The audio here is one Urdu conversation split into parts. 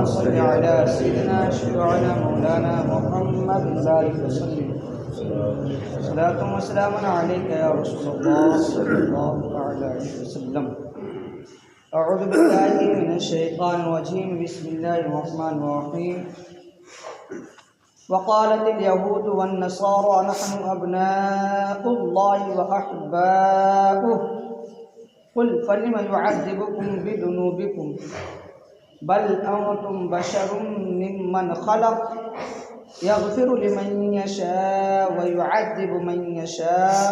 صل على سيدنا شفيعنا مولانا محمد وبارك وسلم صلاة وسلام عليك يا رسول الله صلى الله عليه وسلم أعوذ بالله من الشيطان الرجيم بسم الله الرحمن الرحيم وقالت اليهود والنصارى نحن أبناء الله وأحباؤه قل فلم يعذبكم بذنوبكم بل أنتم بشر ممن خلق يغفر لمن يشاء ويعذب من يشاء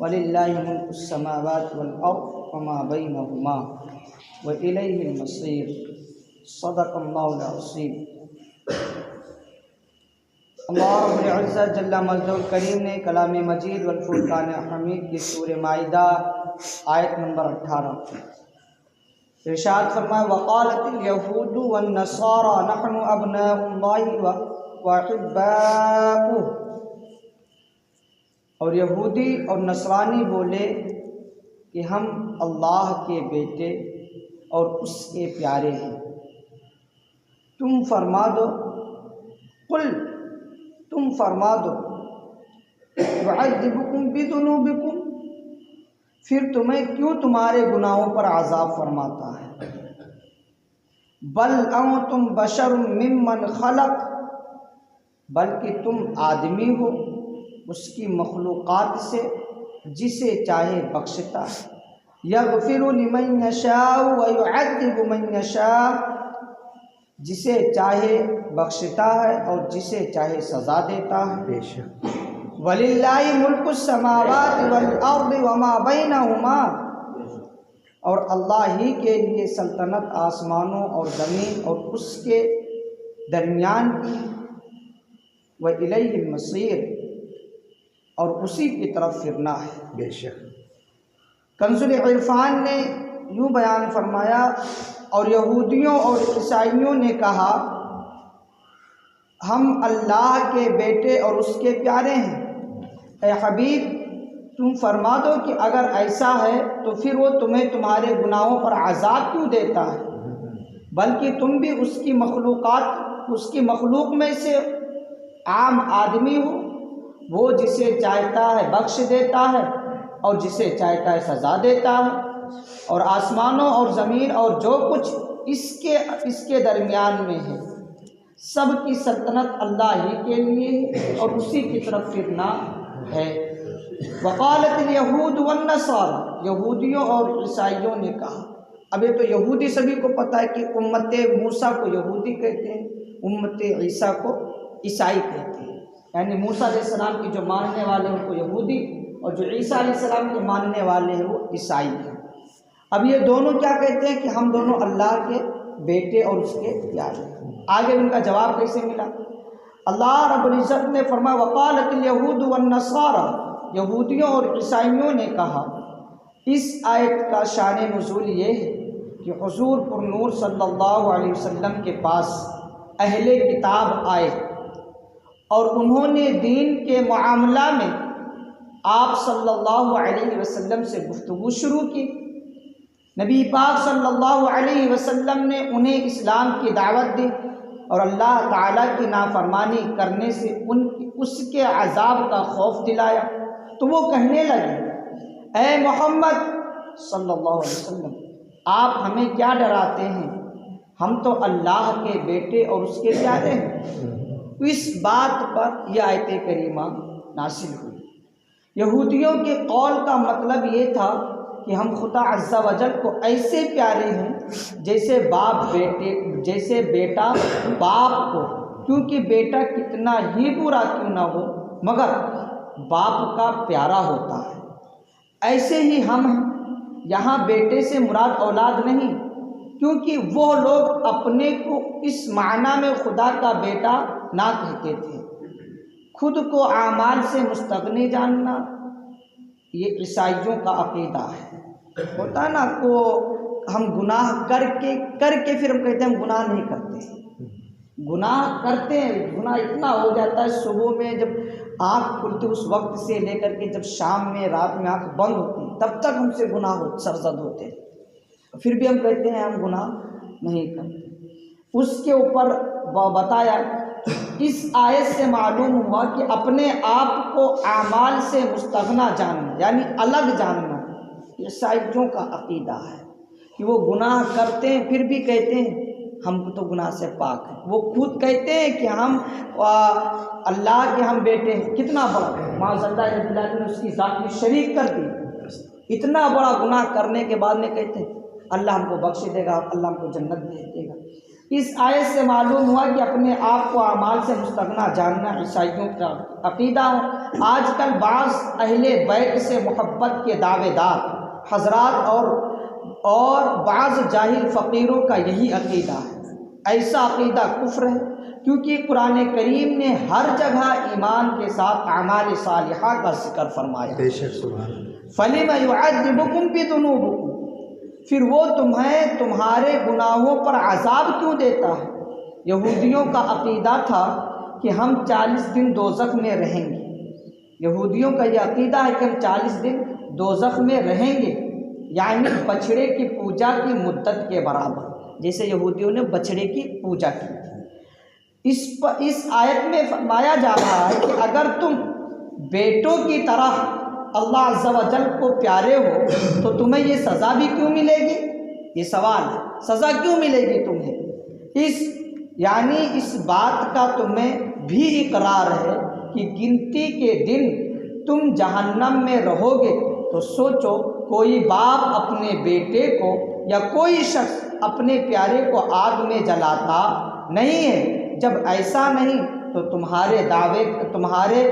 ولله ملك السماوات والأرض وما بينهما وإليه المصير صدق الله العظيم۔ اللہ رب العزت جل مجدہ الکریم نے کلام مجید والفرقان حمید کی سورہ مائدہ آیت نمبر 18 ارشاد فرمایا وقالت الیہود والنصارى نحن ابناء اللہ واحباؤہ، اور یہودی اور نصرانی بولے کہ ہم اللہ کے بیٹے اور اس کے پیارے ہیں۔ تم فرما دو، قل تم فرما دو، يعذبكم بذنوبكم، پھر تمہیں کیوں تمہارے گناہوں پر عذاب فرماتا ہے۔ بل انتم بشر ممن خلق، بلکہ تم آدمی ہو اس کی مخلوقات سے جسے چاہے بخشتا ہے۔ یغفر لمن یشاء ویعذب من یشاء، جسے چاہے بخشتا ہے اور جسے چاہے سزا دیتا ہے۔ وَلِلَّهِ مُلْكُ السَّمَاوَاتِ وَالْأَرْضِ وَمَا بَيْنَهُمَا، اور اللہ ہی کے لیے سلطنت آسمانوں اور زمین اور اس کے درمیان کی، وَإِلَيْهِ الْمَصِيرُ، اور اسی کی طرف پھرنا ہے۔ بے شک کنز العرفان نے یوں بیان فرمایا، اور یہودیوں اور عیسائیوں نے کہا ہم اللہ کے بیٹے اور اس کے پیارے ہیں۔ اے حبیب تم فرما دو کہ اگر ایسا ہے تو پھر وہ تمہیں تمہارے گناہوں پر عذاب کیوں دیتا ہے، بلکہ تم بھی اس کی مخلوق میں سے عام آدمی ہو، وہ جسے چاہتا ہے بخش دیتا ہے اور جسے چاہتا ہے سزا دیتا ہے، اور آسمانوں اور زمین اور جو کچھ اس کے درمیان میں ہے سب کی سلطنت اللہ ہی کے لیے اور اسی کی طرف پھرنا ہے۔ وقالت الیہود والنصارى، یہودیوں اور عیسائیوں نے کہا۔ اب یہ تو یہودی سبھی کو پتہ ہے کہ امت موسیٰ کو یہودی کہتے ہیں، امت عیسیٰ کو عیسائی کہتے ہیں، یعنی موسیٰ علیہ السلام کی جو ماننے والے ہیں ان کو یہودی، اور جو عیسیٰ علیہ السلام کے ماننے والے ہیں وہ عیسائی ہیں۔ اب یہ دونوں کیا کہتے ہیں کہ ہم دونوں اللہ کے بیٹے اور اس کے پیارے ہیں۔ آگے ان کا جواب کیسے ملا؟ اللہ رب العزت نے فرمایا وقالت الیہود والنصارى، یہودیوں اور عیسائیوں نے کہا۔ اس آیت کا شان نزول یہ ہے کہ حضور پر نور صلی اللہ علیہ وسلم کے پاس اہل کتاب آئے اور انہوں نے دین کے معاملہ میں آپ صلی اللہ علیہ وسلم سے گفتگو شروع کی۔ نبی پاک صلی اللہ علیہ وسلم نے انہیں اسلام کی دعوت دی اور اللہ تعالیٰ کی نافرمانی کرنے سے اس کے عذاب کا خوف دلایا، تو وہ کہنے لگے اے محمد صلی اللہ علیہ وسلم آپ ہمیں کیا ڈراتے ہیں، ہم تو اللہ کے بیٹے اور اس کے پیارے ہیں۔ اس بات پر یہ آیت کریمہ نازل ہوئی۔ یہودیوں کے قول کا مطلب یہ تھا کہ ہم خدا عز و جل کو ایسے پیارے ہیں جیسے بیٹا باپ کو، کیونکہ بیٹا کتنا ہی برا کیوں نہ ہو مگر باپ کا پیارا ہوتا ہے، ایسے ہی ہم ہیں۔ یہاں بیٹے سے مراد اولاد نہیں، کیونکہ وہ لوگ اپنے کو اس معنی میں خدا کا بیٹا نہ کہتے تھے۔ خود کو اعمال سے مستغنی جاننا یہ عیسائیوں کا عقیدہ ہے۔ ہوتا ہے نا کو ہم گناہ کر کے پھر ہم کہتے ہیں ہم گناہ نہیں کرتے، گناہ کرتے ہیں، گناہ اتنا ہو جاتا ہے صبح میں جب آنکھ کھلتی اس وقت سے لے کر کے جب شام میں رات میں آنکھ بند ہوتی تب تک ہم سے گناہ سرزد ہوتے ہیں، پھر بھی ہم کہتے ہیں ہم گناہ نہیں کرتے۔ اس کے اوپر بتایا۔ اس آیت سے معلوم ہوا کہ اپنے آپ کو اعمال سے مستغنا جاننا یعنی الگ جاننا یہ عیسائیوں کا عقیدہ ہے کہ وہ گناہ کرتے ہیں پھر بھی کہتے ہیں ہم تو گناہ سے پاک ہیں۔ وہ خود کہتے ہیں کہ ہم اللہ کے ہم بیٹے ہیں، کتنا بڑا معاذ اللہ رب العالمین نے اس کی ذات میں شریک کر دی، اتنا بڑا گناہ کرنے کے بعد میں کہتے ہیں اللہ ہم کو بخش دے گا، اللہ ہم کو جنت بھیج دے گا۔ اس آیت سے معلوم ہوا کہ اپنے آپ کو اعمال سے مستغنا جاننا عیسائیوں کا عقیدہ ہے۔ آج کل بعض اہل بیت سے محبت کے دعوے دار حضرات اور بعض جاہل فقیروں کا یہی عقیدہ ہے۔ ایسا عقیدہ کفر ہے، کیونکہ قرآن کریم نے ہر جگہ ایمان کے ساتھ اعمال صالحہ کا ذکر فرمایا۔ بے شک سبحان اللہ۔ فَلِمَ يُعَذِّبُكُمْ بِذُنُوبِكُمْ، پھر وہ تمہیں تمہارے گناہوں پر عذاب کیوں دیتا ہے؟ یہودیوں کا عقیدہ تھا کہ ہم 40 دن دوزخ میں رہیں گے۔ یہودیوں کا یہ عقیدہ ہے کہ ہم 40 دن دوزخ میں رہیں گے، یعنی بچھڑے کی پوجا کی مدت کے برابر، جیسے یہودیوں نے بچھڑے کی پوجا کی تھی۔ اس آیت میں فرمایا جا رہا ہے کہ اگر تم بیٹوں کی طرح اللہ عز و جل کو پیارے ہو تو تمہیں یہ سزا بھی کیوں ملے گی؟ یہ سوال ہے، سزا کیوں ملے گی تمہیں؟ اس بات کا تمہیں بھی اقرار ہے کہ گنتی کے دن تم جہنم میں رہو گے، تو سوچو کوئی باپ اپنے بیٹے کو یا کوئی شخص اپنے پیارے کو آگ میں جلاتا نہیں ہے۔ جب ایسا نہیں تو تمہارے